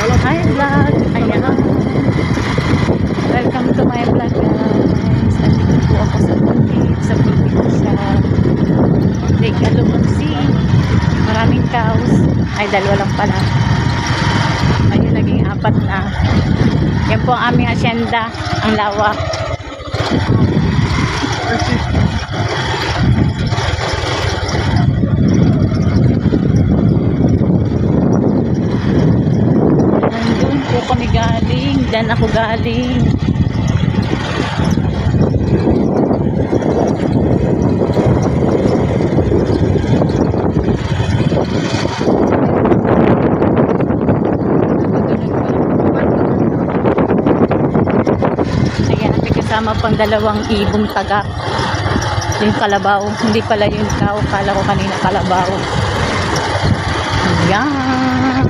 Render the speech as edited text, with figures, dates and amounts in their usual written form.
Hi vlog, ayan. Welcome to my vlog guys. Nandito po ako sa bukid, sa probinsya. Lake Alumangsi. Maraming cows. Ay, dalawa lang pala. Ayun, naging apat na. Yan po ang aming asyenda, ang lawa. Nandun po kami galing. Diyan ako galing. Ayan, kasama pang 2,000 taga. Yung kalabaw. Hindi pala yung cow. Kala ko kanina kalabaw. Ayan.